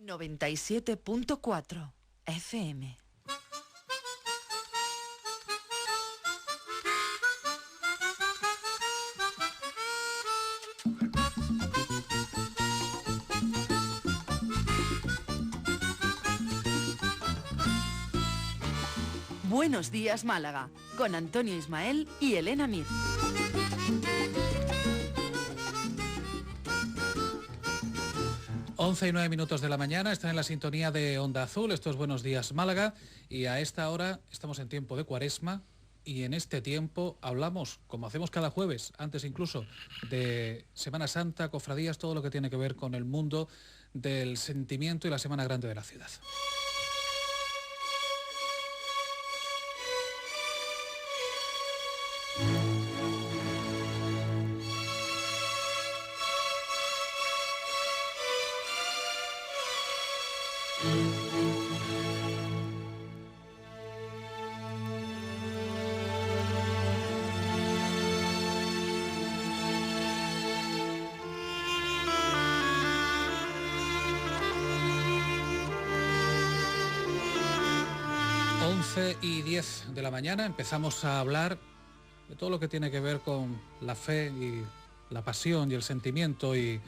97.4 FM. Buenos días, Málaga, con Antonio Ismael y Elena Mir. Once y 9 minutos de la mañana, están en la sintonía de Onda Azul, esto es Buenos Días Málaga, y a esta hora estamos en tiempo de Cuaresma, y en este tiempo hablamos, como hacemos cada jueves, antes incluso, de Semana Santa, cofradías, todo lo que tiene que ver con el mundo del sentimiento y la Semana Grande de la ciudad. Y 10 de la mañana empezamos a hablar de todo lo que tiene que ver con la fe y la pasión y el sentimiento y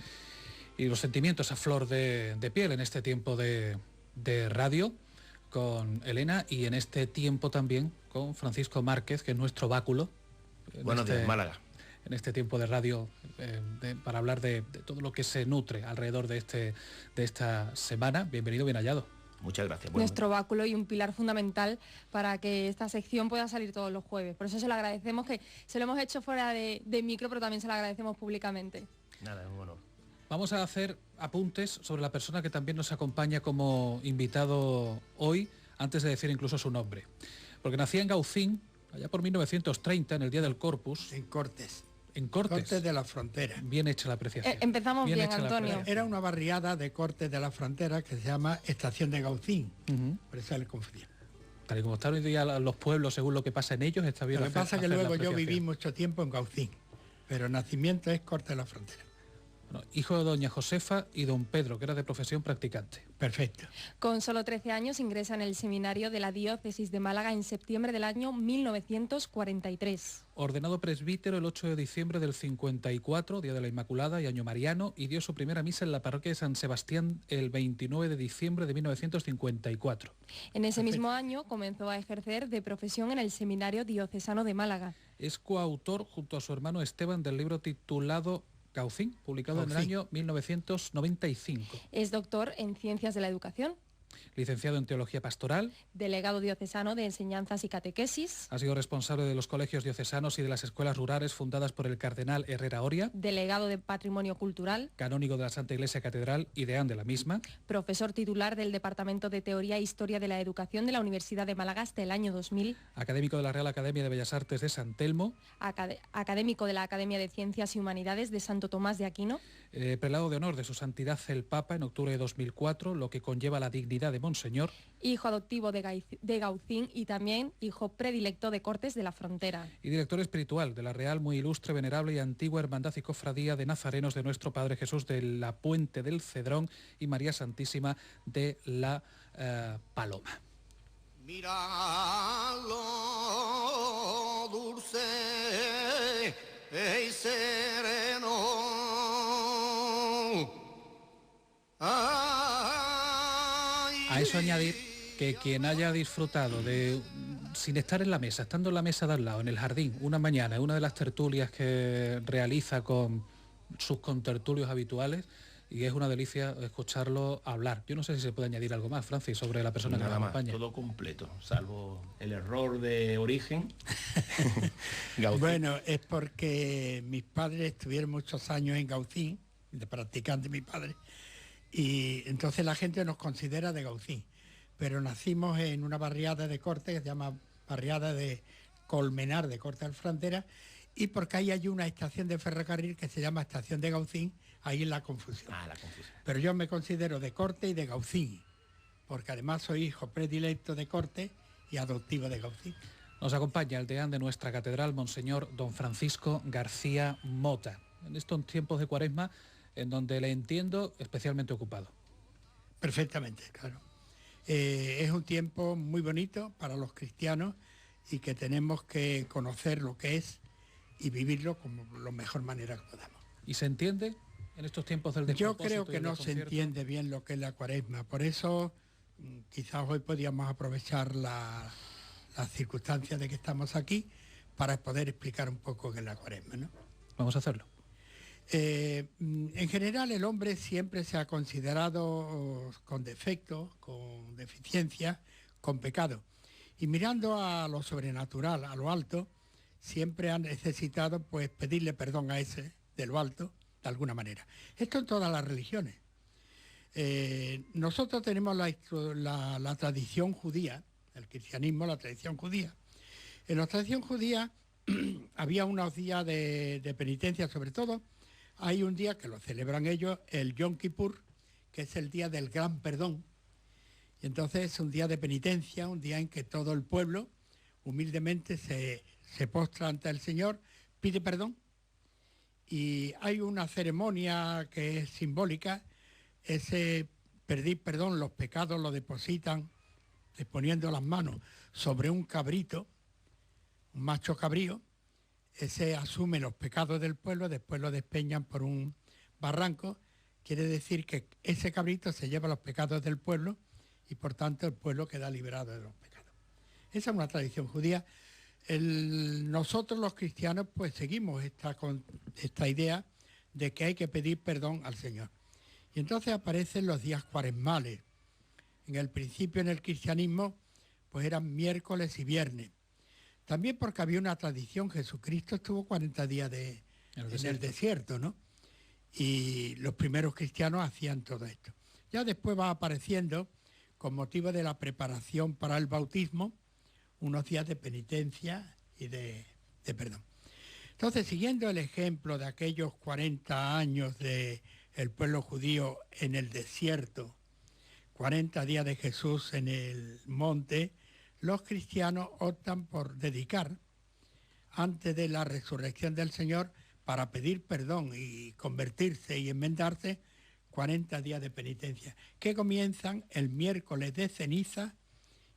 los sentimientos a flor de piel en este tiempo de radio con Elena, y en este tiempo también con Francisco Márquez, que es nuestro báculo. Buenos días, Málaga. En este tiempo de radio para hablar de todo lo que se nutre alrededor de esta semana. Bienvenido, bien hallado. Muchas gracias. Nuestro báculo y un pilar fundamental para que esta sección pueda salir todos los jueves. Por eso se lo agradecemos, que se lo hemos hecho fuera de micro, pero también se lo agradecemos públicamente. Nada, es un honor. Vamos a hacer apuntes sobre la persona que también nos acompaña como invitado hoy, antes de decir incluso su nombre. Porque nacía en Gaucín, allá por 1930, en el Día del Corpus. En Cortes. En Cortes. Cortes de la Frontera. Bien hecha la apreciación. Empezamos bien, Antonio. Era una barriada de Cortes de la Frontera que se llama Estación de Gaucín. Por eso le confundía. Tal y como están hoy día los pueblos, según lo que pasa en ellos, está bien. Lo que pasa es que luego yo viví mucho tiempo en Gaucín, pero nacimiento es Cortes de la Frontera. Bueno, hijo de doña Josefa y don Pedro, que era de profesión practicante. Perfecto. Con solo 13 años ingresa en el seminario de la diócesis de Málaga en septiembre del año 1943. Ordenado presbítero el 8 de diciembre del 54, Día de la Inmaculada y año mariano, y dio su primera misa en la parroquia de San Sebastián el 29 de diciembre de 1954. En ese mismo año comenzó a ejercer de profesión en el seminario diocesano de Málaga. Es coautor junto a su hermano Esteban del libro titulado Gaucín, publicado en el año 1995. Es doctor en Ciencias de la Educación. Licenciado en Teología Pastoral. Delegado diocesano de Enseñanzas y Catequesis. Ha sido responsable de los colegios diocesanos y de las escuelas rurales fundadas por el cardenal Herrera Oria. Delegado de Patrimonio Cultural. Canónigo de la Santa Iglesia Catedral y deán de la misma. Profesor titular del Departamento de Teoría e Historia de la Educación de la Universidad de Málaga hasta el año 2000. Académico de la Real Academia de Bellas Artes de San Telmo. Académico de la Academia de Ciencias y Humanidades de Santo Tomás de Aquino. Prelado de honor de su Santidad el Papa en octubre de 2004, lo que conlleva la dignidad de Monseñor. Hijo adoptivo de Gaucín y también hijo predilecto de Cortes de la Frontera. Y director espiritual de la Real, muy ilustre, venerable y antigua Hermandad y Cofradía de Nazarenos de Nuestro Padre Jesús de la Puente del Cedrón y María Santísima de la Paloma. Mira lo dulce y sereno. A eso añadir que quien haya disfrutado de, sin estar en la mesa, estando en la mesa de al lado, en el jardín, una mañana, en una de las tertulias que realiza con sus contertulios habituales, y es una delicia escucharlo hablar. Yo no sé si se puede añadir algo más, Francis, sobre la persona que nos acompaña. Todo completo, salvo el error de origen. Bueno, es porque mis padres estuvieron muchos años en Gaucín, de practicante mi padre, y entonces la gente nos considera de Gaucín, pero nacimos en una barriada de Cortes que se llama barriada de Colmenar de Cortes de la Frontera, y porque ahí hay una estación de ferrocarril que se llama Estación de Gaucín, ahí en la confusión. La confusión. Pero yo me considero de Cortes y de Gaucín, porque además soy hijo predilecto de Cortes y adoptivo de Gaucín. Nos acompaña el deán de nuestra catedral, Monseñor don Francisco García Mota, en estos tiempos de Cuaresma en donde le entiendo especialmente ocupado. Perfectamente, claro. Es un tiempo muy bonito para los cristianos y que tenemos que conocer lo que es y vivirlo como la mejor manera que podamos. ¿Y se entiende en estos tiempos del Yo despropósito creo y que del no se desconcierto? entiende bien lo que es la Cuaresma, por eso quizás hoy podíamos aprovechar las circunstancias de que estamos aquí para poder explicar un poco qué es la Cuaresma, ¿no? Vamos a hacerlo. En general el hombre siempre se ha considerado con defectos, con deficiencias, con pecado. Y mirando a lo sobrenatural, a lo alto, siempre han necesitado pues pedirle perdón a ese de lo alto, de alguna manera. Esto en todas las religiones. Nosotros tenemos la tradición judía, el cristianismo, la tradición judía. En la tradición judía había unos días de penitencia, sobre todo. Hay un día que lo celebran ellos, el Yom Kippur, que es el día del gran perdón. Y entonces es un día de penitencia, un día en que todo el pueblo humildemente se postra ante el Señor, pide perdón. Y hay una ceremonia que es simbólica, ese pedir perdón, los pecados lo depositan poniendo las manos sobre un cabrito, un macho cabrío. Ese asume los pecados del pueblo, después lo despeñan por un barranco. Quiere decir que ese cabrito se lleva los pecados del pueblo y por tanto el pueblo queda liberado de los pecados. Esa es una tradición judía. Nosotros los cristianos pues seguimos esta idea de que hay que pedir perdón al Señor. Y entonces aparecen los días cuaresmales. En el principio en el cristianismo pues eran miércoles y viernes. También porque había una tradición, Jesucristo estuvo 40 días en el desierto, ¿no? Y los primeros cristianos hacían todo esto. Ya después va apareciendo, con motivo de la preparación para el bautismo, unos días de penitencia y de perdón. Entonces, siguiendo el ejemplo de aquellos 40 años del pueblo judío en el desierto, 40 días de Jesús en el monte, los cristianos optan por dedicar, antes de la resurrección del Señor, para pedir perdón y convertirse y enmendarse, 40 días de penitencia, que comienzan el miércoles de ceniza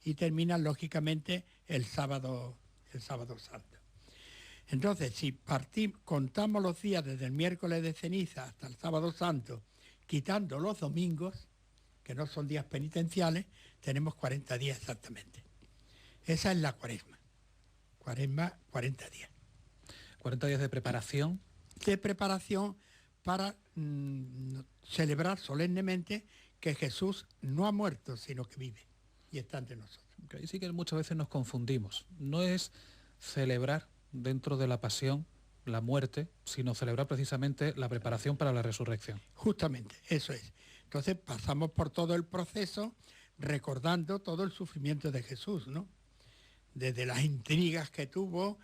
y terminan, lógicamente, el sábado santo. Entonces, si contamos los días desde el miércoles de ceniza hasta el sábado santo, quitando los domingos, que no son días penitenciales, tenemos 40 días exactamente. Esa es la Cuaresma. Cuaresma, 40 días. 40 días de preparación. De preparación para celebrar solemnemente que Jesús no ha muerto, sino que vive y está entre nosotros. Ahí sí que muchas veces nos confundimos. No es celebrar dentro de la pasión la muerte, sino celebrar precisamente la preparación para la resurrección. Justamente, eso es. Entonces pasamos por todo el proceso recordando todo el sufrimiento de Jesús, ¿no? Desde las intrigas que tuvo,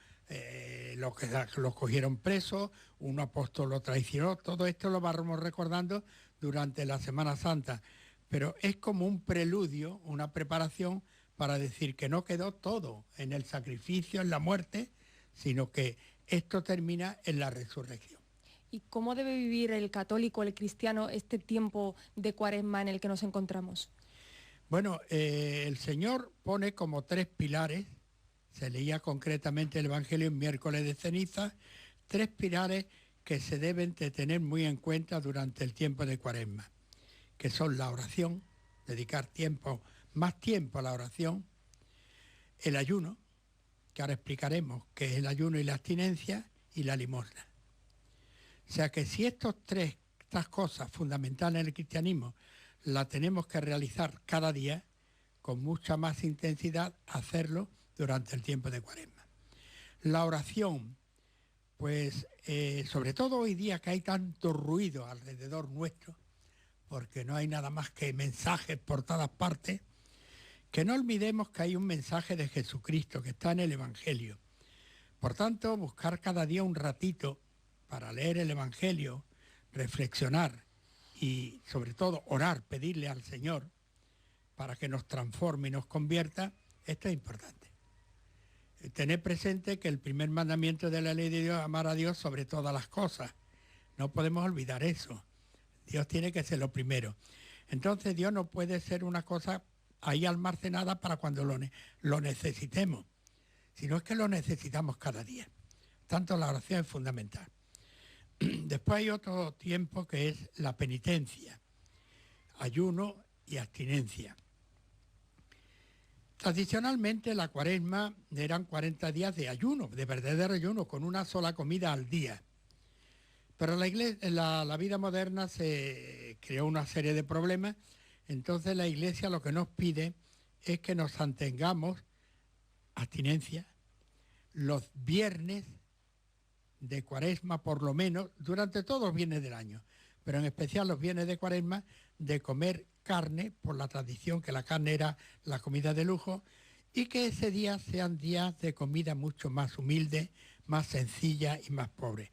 los que los cogieron presos, un apóstol lo traicionó, todo esto lo vamos recordando durante la Semana Santa. Pero es como un preludio, una preparación para decir que no quedó todo en el sacrificio, en la muerte, sino que esto termina en la resurrección. ¿Y cómo debe vivir el católico, el cristiano, este tiempo de Cuaresma en el que nos encontramos? Bueno, el Señor pone como 3 pilares, se leía concretamente el Evangelio en miércoles de ceniza, 3 pilares que se deben de tener muy en cuenta durante el tiempo de Cuaresma, que son la oración, dedicar más tiempo a la oración, el ayuno, que ahora explicaremos qué es el ayuno y la abstinencia, y la limosna. O sea que si estas cosas fundamentales en el cristianismo las tenemos que realizar cada día, con mucha más intensidad, hacerlo durante el tiempo de Cuaresma. La oración, pues sobre todo hoy día que hay tanto ruido alrededor nuestro, porque no hay nada más que mensajes por todas partes, que no olvidemos que hay un mensaje de Jesucristo que está en el Evangelio. Por tanto, buscar cada día un ratito para leer el Evangelio, reflexionar y sobre todo orar, pedirle al Señor para que nos transforme y nos convierta, esto es importante. Tener presente que el primer mandamiento de la ley de Dios es amar a Dios sobre todas las cosas. No podemos olvidar eso. Dios tiene que ser lo primero. Entonces Dios no puede ser una cosa ahí almacenada para cuando lo necesitemos, sino es que lo necesitamos cada día. Tanto la oración es fundamental. Después hay otro tiempo que es la penitencia, ayuno y abstinencia. Tradicionalmente la Cuaresma eran 40 días de ayuno, de verdadero ayuno, con una sola comida al día. Pero la vida moderna se creó una serie de problemas, entonces la Iglesia lo que nos pide es que nos mantengamos abstinencia los viernes de Cuaresma, por lo menos, durante todos los viernes del año, pero en especial los viernes de Cuaresma, de comer carne, por la tradición que la carne era la comida de lujo, y que ese día sean días de comida mucho más humilde, más sencilla y más pobre.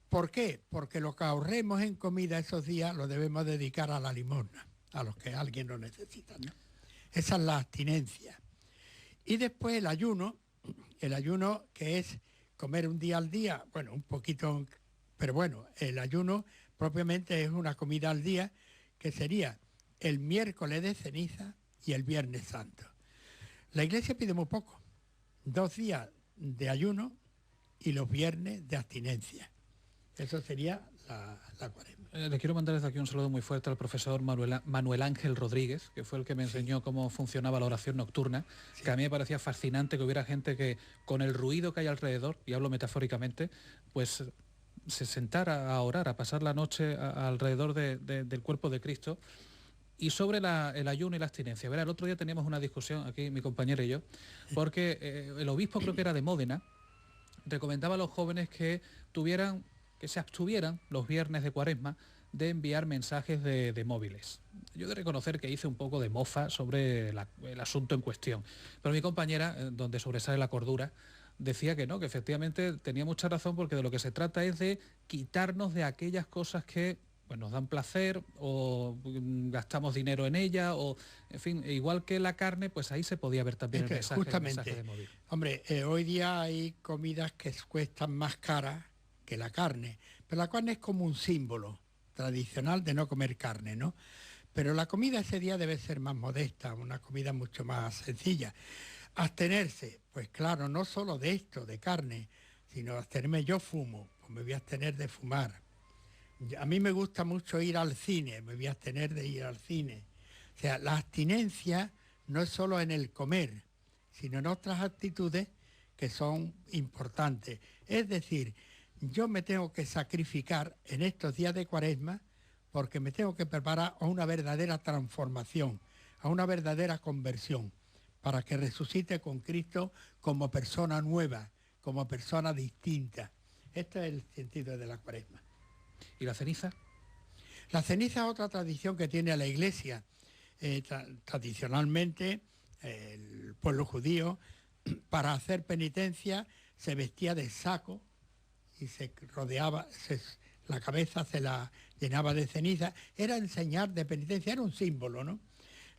¿Por qué? Porque lo que ahorremos en comida esos días lo debemos dedicar a la limosna, a los que alguien lo necesita, ¿no? Esa es la abstinencia. Y después el ayuno que es comer un día al día, bueno, un poquito, pero bueno, el ayuno propiamente es una comida al día, que sería el miércoles de ceniza y el viernes santo. La Iglesia pide muy poco, 2 días de ayuno y los viernes de abstinencia. Eso sería la Cuaresma. Le quiero mandar desde aquí un saludo muy fuerte al profesor Manuel Ángel Rodríguez, que fue el que me enseñó cómo funcionaba la oración nocturna, sí. Que a mí me parecía fascinante que hubiera gente que con el ruido que hay alrededor, y hablo metafóricamente, pues se sentara a orar, a pasar la noche alrededor del cuerpo de Cristo. Y sobre el ayuno y la abstinencia. Verá, el otro día teníamos una discusión aquí, mi compañero y yo, porque el obispo, creo que era de Módena, recomendaba a los jóvenes que se abstuvieran los viernes de Cuaresma de enviar mensajes de móviles. Yo he de reconocer que hice un poco de mofa sobre el asunto en cuestión, pero mi compañera, donde sobresale la cordura, decía que no, que efectivamente tenía mucha razón, porque de lo que se trata es de quitarnos de aquellas cosas que pues nos dan placer o gastamos dinero en ella, o en fin, igual que la carne, pues ahí se podía ver también el mensaje de móvil. Hombre, hoy día hay comidas que cuestan más caras que la carne, pero la carne es como un símbolo tradicional de no comer carne, ¿no? Pero la comida ese día debe ser más modesta, una comida mucho más sencilla. Abstenerse, pues claro, no solo de esto, de carne, sino abstenerme. Yo fumo, pues me voy a abstener de fumar. A mí me gusta mucho ir al cine, me voy a abstener de ir al cine. O sea, la abstinencia no es solo en el comer, sino en otras actitudes que son importantes. Es decir, yo me tengo que sacrificar en estos días de Cuaresma porque me tengo que preparar a una verdadera transformación, a una verdadera conversión, para que resucite con Cristo como persona nueva, como persona distinta. Este es el sentido de la Cuaresma. ¿Y la ceniza? La ceniza es otra tradición que tiene la Iglesia. Tradicionalmente, el pueblo judío, para hacer penitencia, se vestía de saco y se rodeaba, la cabeza se la llenaba de ceniza. Era el señal de penitencia, era un símbolo, ¿no?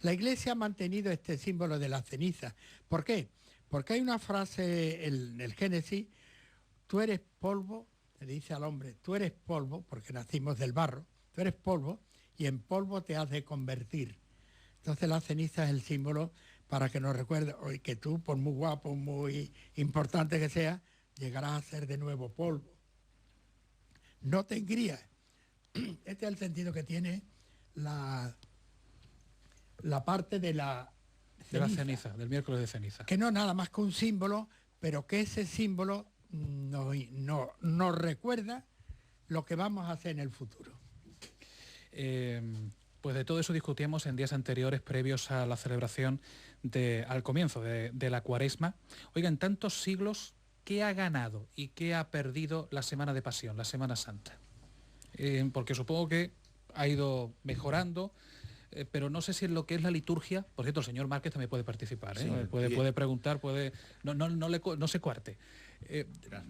La Iglesia ha mantenido este símbolo de la ceniza. ¿Por qué? Porque hay una frase en el Génesis: tú eres polvo. Le dice al hombre, tú eres polvo, porque nacimos del barro, tú eres polvo y en polvo te has de convertir. Entonces la ceniza es el símbolo para que nos recuerde hoy que tú, por muy guapo, muy importante que sea, llegarás a ser de nuevo polvo. No te engrías. Este es el sentido que tiene la parte de la ceniza. De la ceniza, del miércoles de ceniza. Que no es nada más que un símbolo, pero que ese símbolo nos recuerda lo que vamos a hacer en el futuro. Pues de todo eso discutíamos en días anteriores, previos a la celebración, al comienzo de la Cuaresma. Oiga, en tantos siglos, ¿qué ha ganado y qué ha perdido la Semana de Pasión, la Semana Santa? Porque supongo que ha ido mejorando, pero no sé si en lo que es la liturgia. Por cierto, el señor Márquez también puede participar, ¿eh? Sí, puede preguntar, no se cuarte.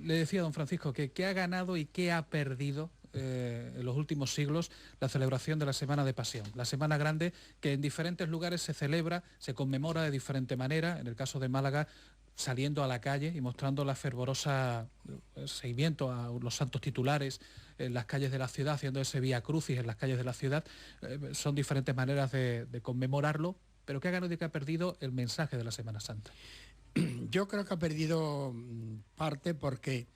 Le decía a don Francisco que qué ha ganado y qué ha perdido en los últimos siglos la celebración de la Semana de Pasión, la Semana Grande, que en diferentes lugares se celebra, se conmemora de diferente manera. En el caso de Málaga, saliendo a la calle y mostrando la fervorosa seguimiento a los santos titulares en las calles de la ciudad, haciendo ese vía crucis en las calles de la ciudad. Son diferentes maneras de conmemorarlo, pero ¿qué ha ganado y qué ha perdido el mensaje de la Semana Santa? Yo creo que ha perdido parte porque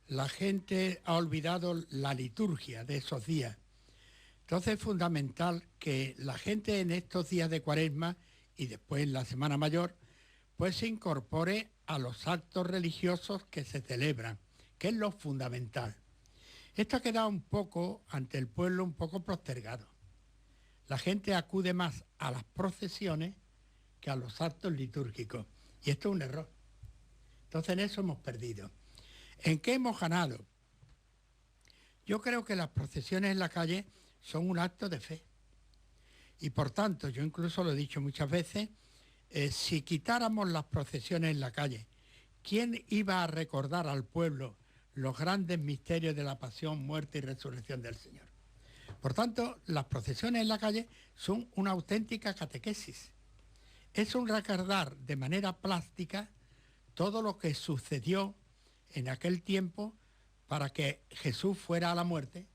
la gente ha olvidado la liturgia de esos días. Entonces es fundamental que la gente en estos días de Cuaresma y después en la Semana Mayor pues se incorpore a los actos religiosos que se celebran, que es lo fundamental. Esto ha quedado un poco, ante el pueblo, un poco postergado. La gente acude más a las procesiones que a los actos litúrgicos. Y esto es un error. Entonces en eso hemos perdido. ¿En qué hemos ganado? Yo creo que las procesiones en la calle son un acto de fe. Y por tanto, yo incluso lo he dicho muchas veces, si quitáramos las procesiones en la calle, ¿quién iba a recordar al pueblo los grandes misterios de la pasión, muerte y resurrección del Señor? Por tanto, las procesiones en la calle son una auténtica catequesis. Es un recordar de manera plástica todo lo que sucedió en aquel tiempo para que Jesús fuera a la muerte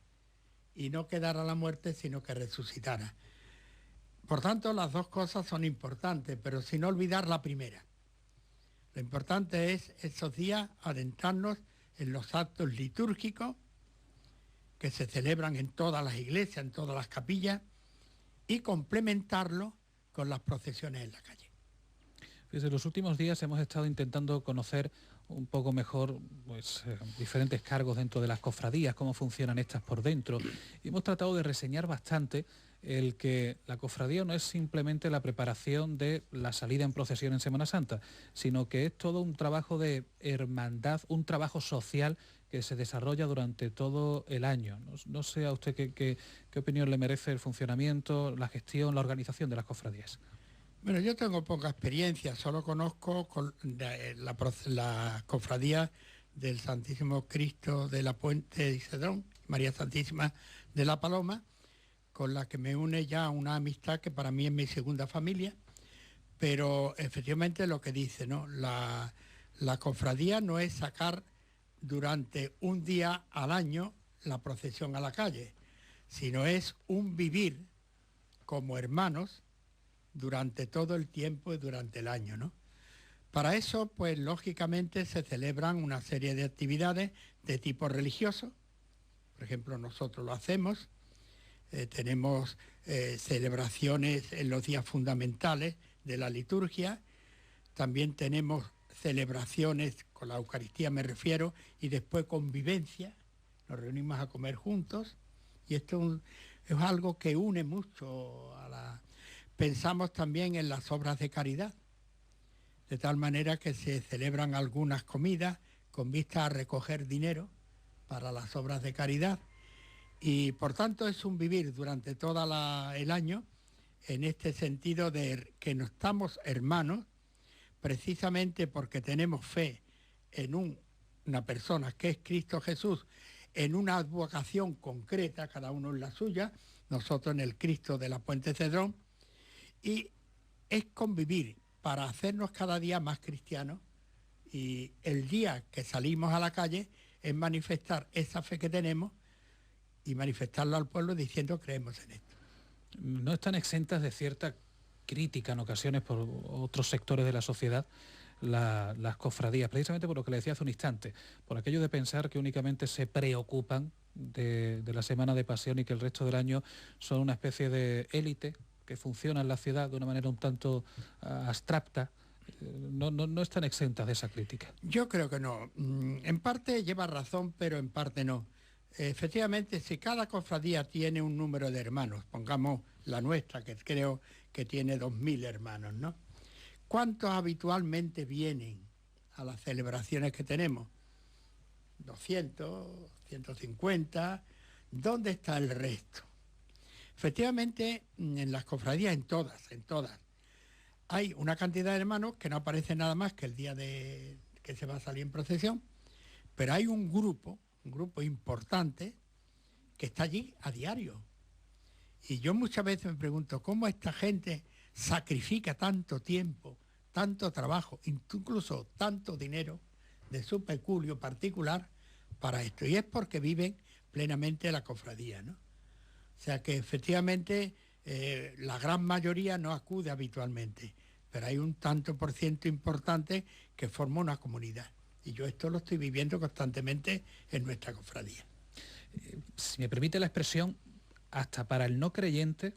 y no quedara a la muerte, sino que resucitara. Por tanto, las dos cosas son importantes, pero sin olvidar la primera. Lo importante es esos días adentrarnos en los actos litúrgicos que se celebran en todas las iglesias, en todas las capillas, y complementarlo con las procesiones en la calle. Desde los últimos días hemos estado intentando conocer un poco mejor pues, diferentes cargos dentro de las cofradías, cómo funcionan estas por dentro, y hemos tratado de reseñar bastante el que la cofradía no es simplemente la preparación de la salida en procesión en Semana Santa, sino que es todo un trabajo de hermandad, un trabajo social que se desarrolla durante todo el año. No sé a usted qué opinión le merece el funcionamiento, la gestión, la organización de las cofradías. Bueno, yo tengo poca experiencia, solo conozco la cofradía del Santísimo Cristo de la Puente de Cedrón, María Santísima de la Paloma, con la que me une ya una amistad que para mí es mi segunda familia, pero efectivamente lo que dice, ¿no? La cofradía no es sacar durante un día al año la procesión a la calle, sino es un vivir como hermanos durante todo el tiempo y durante el año, ¿no? Para eso, pues lógicamente se celebran una serie de actividades de tipo religioso. Por ejemplo, nosotros lo hacemos. Tenemos celebraciones en los días fundamentales de la liturgia. También tenemos celebraciones, con la Eucaristía me refiero, y después convivencia. Nos reunimos a comer juntos. Y esto es algo que une mucho a la... Pensamos también en las obras de caridad, de tal manera que se celebran algunas comidas con vista a recoger dinero para las obras de caridad. Y por tanto es un vivir durante todo el año en este sentido de que nos estamos hermanos, precisamente porque tenemos fe en una persona que es Cristo Jesús, en una advocación concreta, cada uno en la suya, nosotros en el Cristo de la Puente Cedrón, y es convivir para hacernos cada día más cristianos, y el día que salimos a la calle es manifestar esa fe que tenemos y manifestarlo al pueblo diciendo creemos en esto. No están exentas de cierta crítica en ocasiones por otros sectores de la sociedad las cofradías, precisamente por lo que le decía hace un instante, por aquello de pensar que únicamente se preocupan de la Semana de Pasión y que el resto del año son una especie de élite que funciona en la ciudad de una manera un tanto abstracta. No están exentas de esa crítica. Yo creo que no. En parte lleva razón, pero en parte no. Efectivamente, si cada cofradía tiene un número de hermanos, pongamos la nuestra, que creo que tiene 2000 hermanos, ¿no? ¿Cuántos habitualmente vienen a las celebraciones que tenemos? 200, 150. ¿Dónde está el resto? Efectivamente, en las cofradías, en todas, hay una cantidad de hermanos que no aparece nada más que el día que se va a salir en procesión, pero hay un grupo importante que está allí a diario. Y yo muchas veces me pregunto cómo esta gente sacrifica tanto tiempo, tanto trabajo, incluso tanto dinero de su peculio particular para esto. Y es porque viven plenamente la cofradía, ¿no? O sea que efectivamente la gran mayoría no acude habitualmente, pero hay un tanto por ciento importante que forma una comunidad. Y yo esto lo estoy viviendo constantemente en nuestra cofradía. Si me permite la expresión, hasta para el no creyente,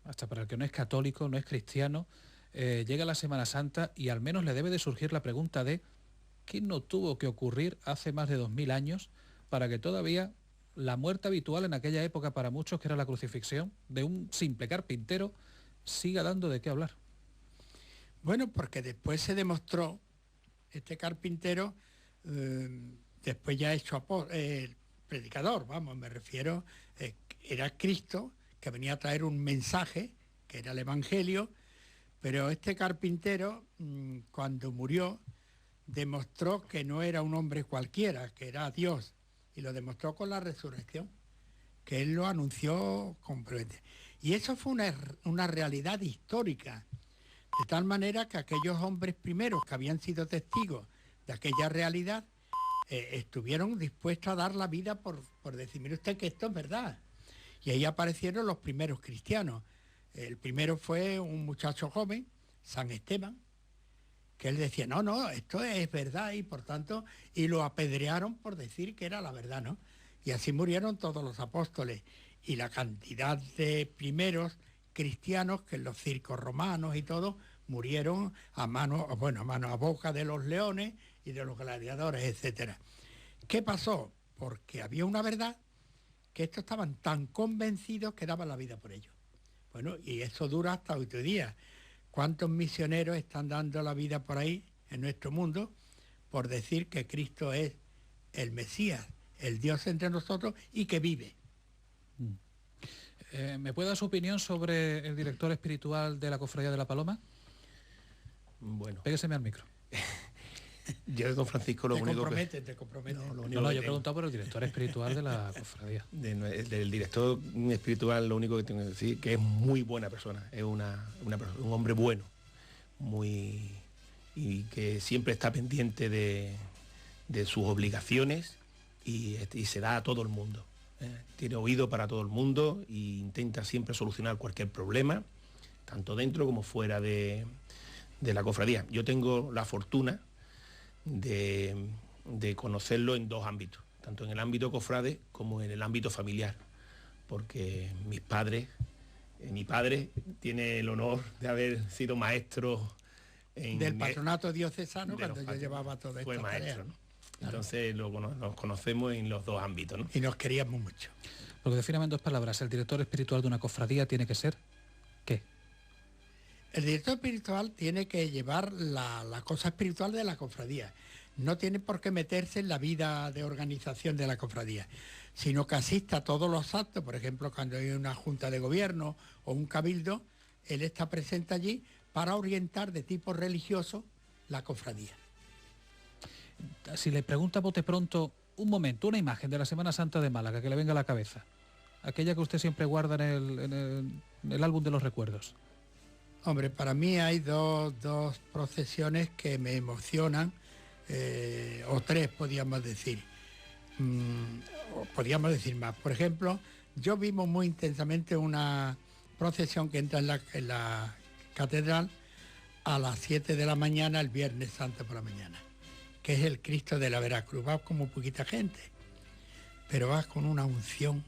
hasta para el que no es católico, no es cristiano, llega la Semana Santa y al menos le debe de surgir la pregunta de ¿qué no tuvo que ocurrir hace más de 2000 años para que todavía la muerte habitual en aquella época para muchos, que era la crucifixión, de un simple carpintero, siga dando de qué hablar? Bueno, porque después se demostró, este carpintero, después ya hecho predicador, vamos, me refiero, era Cristo, que venía a traer un mensaje, que era el Evangelio, pero este carpintero, cuando murió, demostró que no era un hombre cualquiera, que era Dios, y lo demostró con la resurrección, que él lo anunció completamente. Y eso fue una realidad histórica, de tal manera que aquellos hombres primeros que habían sido testigos de aquella realidad estuvieron dispuestos a dar la vida por decir, mire usted que esto es verdad. Y ahí aparecieron los primeros cristianos. El primero fue un muchacho joven, San Esteban, que él decía, no, esto es verdad, y por tanto, y lo apedrearon por decir que era la verdad, ¿no? Y así murieron todos los apóstoles. Y la cantidad de primeros cristianos que en los circos romanos y todo murieron a boca de los leones y de los gladiadores, etcétera. ¿Qué pasó? Porque había una verdad que estos estaban tan convencidos que daban la vida por ellos. Bueno, y eso dura hasta hoy día. ¿Cuántos misioneros están dando la vida por ahí en nuestro mundo por decir que Cristo es el Mesías, el Dios entre nosotros y que vive? ¿Me puede dar su opinión sobre el director espiritual de la Cofradía de la Paloma? Bueno. Pégueseme al micro. Yo de don Francisco lo único que... Te comprometes. No, yo he preguntado por el director espiritual de la Cofradía. Del director espiritual lo único que tengo que decir que es muy buena persona, es un hombre bueno, y que siempre está pendiente de sus obligaciones y se da a todo el mundo. Tiene oído para todo el mundo e intenta siempre solucionar cualquier problema, tanto dentro como fuera de la cofradía. Yo tengo la fortuna de conocerlo en dos ámbitos, tanto en el ámbito cofrade como en el ámbito familiar, porque mi padre tiene el honor de haber sido maestro del patronato diocesano cuando yo llevaba todo esto. Fue maestro, ¿no? Entonces nos conocemos en los dos ámbitos, ¿no? Y nos queríamos mucho. Lo que defíname en dos palabras, el director espiritual de una cofradía tiene que ser, ¿qué? El director espiritual tiene que llevar la cosa espiritual de la cofradía. No tiene por qué meterse en la vida de organización de la cofradía, sino que asista a todos los actos. Por ejemplo, cuando hay una junta de gobierno o un cabildo, él está presente allí para orientar de tipo religioso la cofradía. Si le pregunta bote pronto, un momento, una imagen de la Semana Santa de Málaga que le venga a la cabeza, aquella que usted siempre guarda en el álbum de los recuerdos. Hombre, para mí hay dos procesiones que me emocionan, o tres podríamos decir, o podríamos decir más. Por ejemplo, yo vimos muy intensamente una procesión que entra en la catedral a las 7 de la mañana el Viernes Santo por la mañana, que es el Cristo de la Veracruz. Va como poquita gente, pero va con una unción,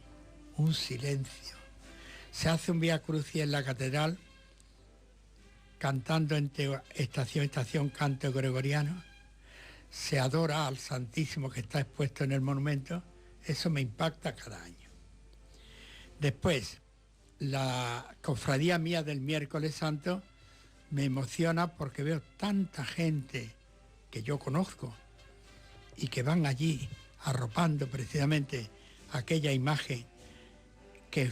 un silencio. Se hace un Vía Crucis en la catedral, cantando entre estación canto gregoriano. Se adora al Santísimo que está expuesto en el monumento. Eso me impacta cada año. Después, la cofradía mía del Miércoles Santo me emociona porque veo tanta gente que yo conozco y que van allí arropando precisamente aquella imagen que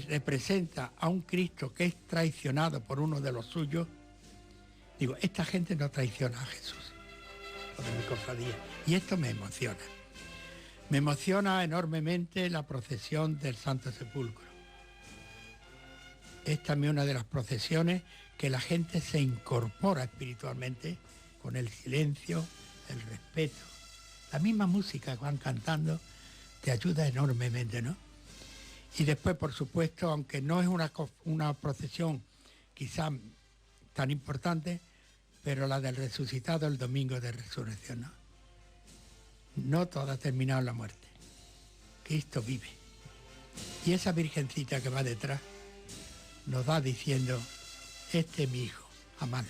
representa a un Cristo que es traicionado por uno de los suyos. Digo, esta gente no traiciona a Jesús, lo de mi cofradía, y esto me emociona. Me emociona enormemente la procesión del Santo Sepulcro. Es también una de las procesiones que la gente se incorpora espiritualmente con el silencio, el respeto. La misma música que van cantando te ayuda enormemente, ¿no? Y después, por supuesto, aunque no es una procesión quizá tan importante, pero la del resucitado el domingo de resurrección, ¿no? No todo ha terminado en la muerte. Cristo vive. Y esa virgencita que va detrás nos va diciendo, este es mi hijo, amadlo.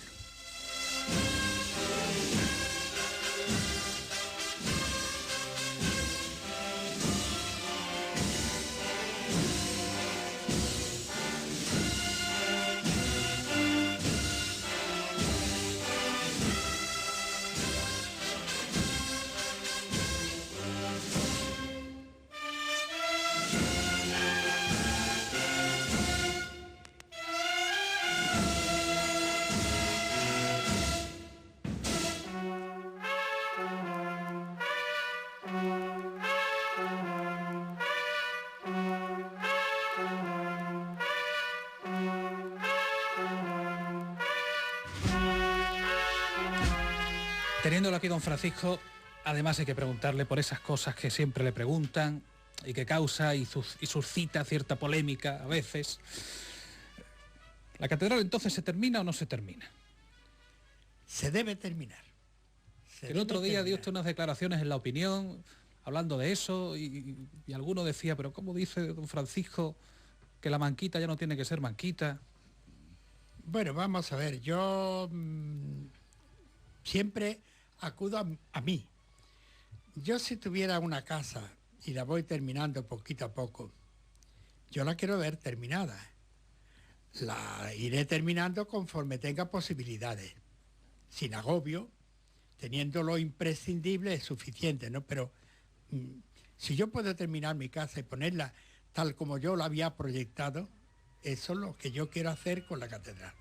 Teniéndolo aquí don Francisco, además hay que preguntarle por esas cosas que siempre le preguntan y que causa y suscita cierta polémica a veces. ¿La catedral entonces se termina o no se termina? Se debe terminar. El otro día dio usted unas declaraciones en La Opinión hablando de eso y alguno decía, pero ¿cómo dice don Francisco que la manquita ya no tiene que ser manquita? Bueno, vamos a ver, yo siempre acudo a mí. Yo si tuviera una casa y la voy terminando poquito a poco, yo la quiero ver terminada. La iré terminando conforme tenga posibilidades, sin agobio, teniendo lo imprescindible es suficiente, ¿no? Pero si yo puedo terminar mi casa y ponerla tal como yo la había proyectado, eso es lo que yo quiero hacer con la catedral.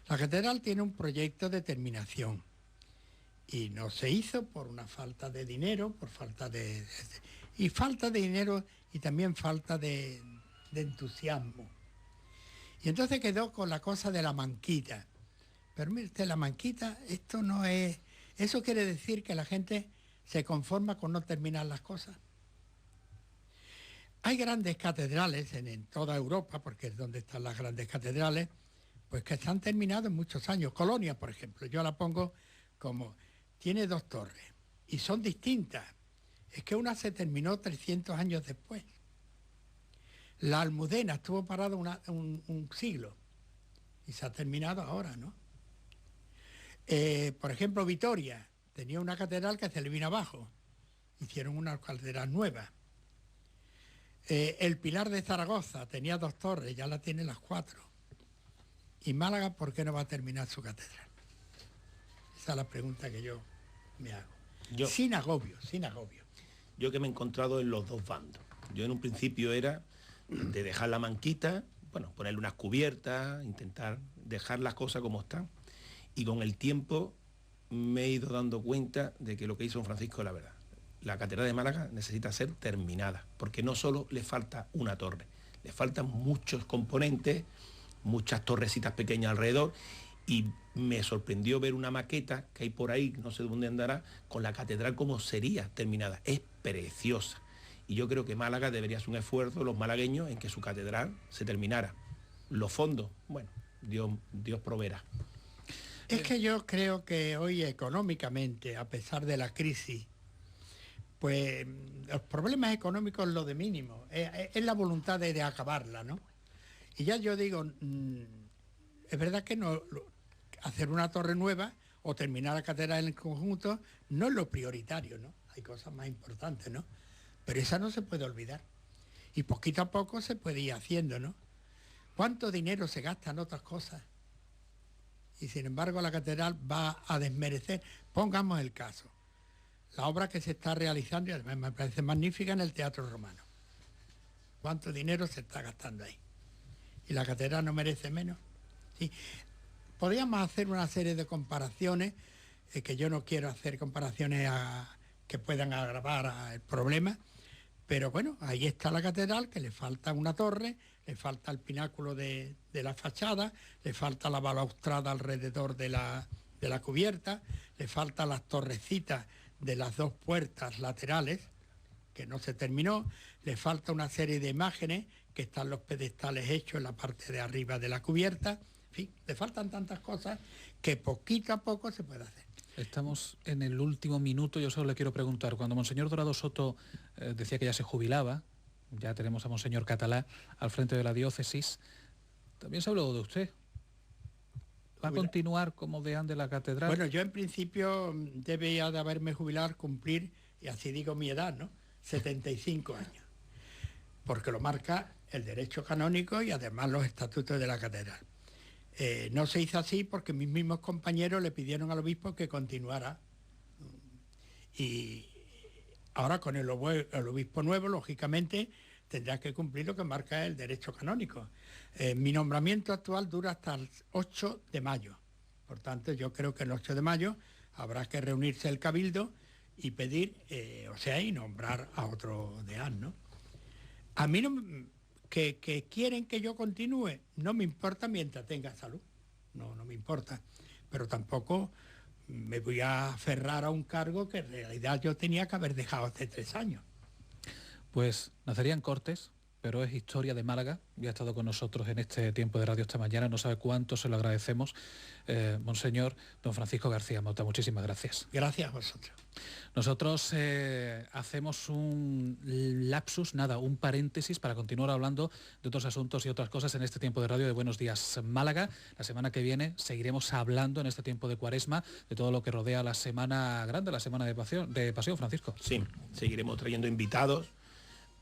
La catedral tiene un proyecto de terminación y no se hizo por una falta de dinero, por falta de dinero y también falta de entusiasmo. Y entonces quedó con la cosa de la manquita. Pero mire usted, la manquita, esto no es... Eso quiere decir que la gente se conforma con no terminar las cosas. Hay grandes catedrales en toda Europa, porque es donde están las grandes catedrales, pues que se han terminado en muchos años. Colonia, por ejemplo, yo la pongo como... Tiene 2 torres y son distintas. Es que una se terminó 300 años después. La Almudena estuvo parada un siglo y se ha terminado ahora, ¿no? Por ejemplo, Vitoria tenía una catedral que se le vino abajo. Hicieron una catedral nueva. El Pilar de Zaragoza tenía 2 torres, ya la tiene las 4. ¿Y Málaga por qué no va a terminar su catedral? Esa es la pregunta que yo me hago. Sin agobio. Yo que me he encontrado en los dos bandos. Yo en un principio era de dejar la manquita, bueno, ponerle unas cubiertas, intentar dejar las cosas como están. Y con el tiempo me he ido dando cuenta de que lo que hizo don Francisco es la verdad. La catedral de Málaga necesita ser terminada, porque no solo le falta una torre, le faltan muchos componentes, muchas torrecitas pequeñas alrededor, y me sorprendió ver una maqueta que hay por ahí, no sé dónde andará, con la catedral como sería terminada. Es preciosa. Y yo creo que Málaga debería hacer un esfuerzo, los malagueños, en que su catedral se terminara. Los fondos, bueno, Dios proveerá. Es que yo creo que hoy económicamente, a pesar de la crisis, pues los problemas económicos lo de mínimo. Es la voluntad de acabarla, ¿no? Y ya yo digo, es verdad que no hacer una torre nueva o terminar la catedral en el conjunto no es lo prioritario, ¿no? Hay cosas más importantes, ¿no? Pero esa no se puede olvidar. Y poquito a poco se puede ir haciendo, ¿no? ¿Cuánto dinero se gasta en otras cosas? Y sin embargo la catedral va a desmerecer. Pongamos el caso. La obra que se está realizando, y además me parece magnífica, en el Teatro Romano. ¿Cuánto dinero se está gastando ahí? ¿Y la catedral no merece menos? Sí. Podríamos hacer una serie de comparaciones, que yo no quiero hacer comparaciones que puedan agravar el problema. Pero bueno, ahí está la catedral, que le falta una torre, le falta el pináculo de la fachada, le falta la balaustrada alrededor de la cubierta, le faltan las torrecitas de las 2 puertas laterales, que no se terminó, le falta una serie de imágenes, que están los pedestales hechos en la parte de arriba de la cubierta. En fin, le faltan tantas cosas que poquito a poco se puede hacer. Estamos en el último minuto. Yo solo le quiero preguntar, cuando Monseñor Dorado Soto decía que ya se jubilaba, ya tenemos a Monseñor Catalá al frente de la diócesis, también se habló de usted. ¿Va a continuar como deán de la catedral? Bueno, yo en principio debía de haberme jubilado, cumplir, y así digo mi edad, ¿no? 75 años, porque lo marca el derecho canónico y además los estatutos de la catedral. No se hizo así porque mis mismos compañeros le pidieron al obispo que continuara. Y ahora con el obispo nuevo, lógicamente, tendrá que cumplir lo que marca el derecho canónico. Mi nombramiento actual dura hasta el 8 de mayo. Por tanto, yo creo que el 8 de mayo habrá que reunirse el cabildo y pedir, y nombrar a otro deán, ¿no? A mí no... Que quieren que yo continúe, no me importa mientras tenga salud, no me importa, pero tampoco me voy a aferrar a un cargo que en realidad yo tenía que haber dejado hace 3 años. Pues nacerían Cortes, pero es historia de Málaga y ha estado con nosotros en este tiempo de radio esta mañana, no sabe cuánto se lo agradecemos. Monseñor don Francisco García Mota, muchísimas gracias. Gracias a vosotros. Nosotros hacemos un lapsus, un paréntesis para continuar hablando de otros asuntos y otras cosas en este tiempo de radio de Buenos Días Málaga. La semana que viene seguiremos hablando en este tiempo de Cuaresma de todo lo que rodea la Semana Grande, la Semana de Pasión, Francisco. Sí, seguiremos trayendo invitados,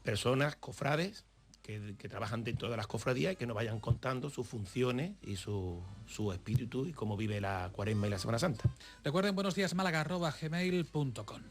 personas, cofrades, que trabajan dentro de las cofradías y que nos vayan contando sus funciones y su espíritu y cómo vive la Cuaresma y la Semana Santa. Recuerden buenosdiasmálaga@gmail.com.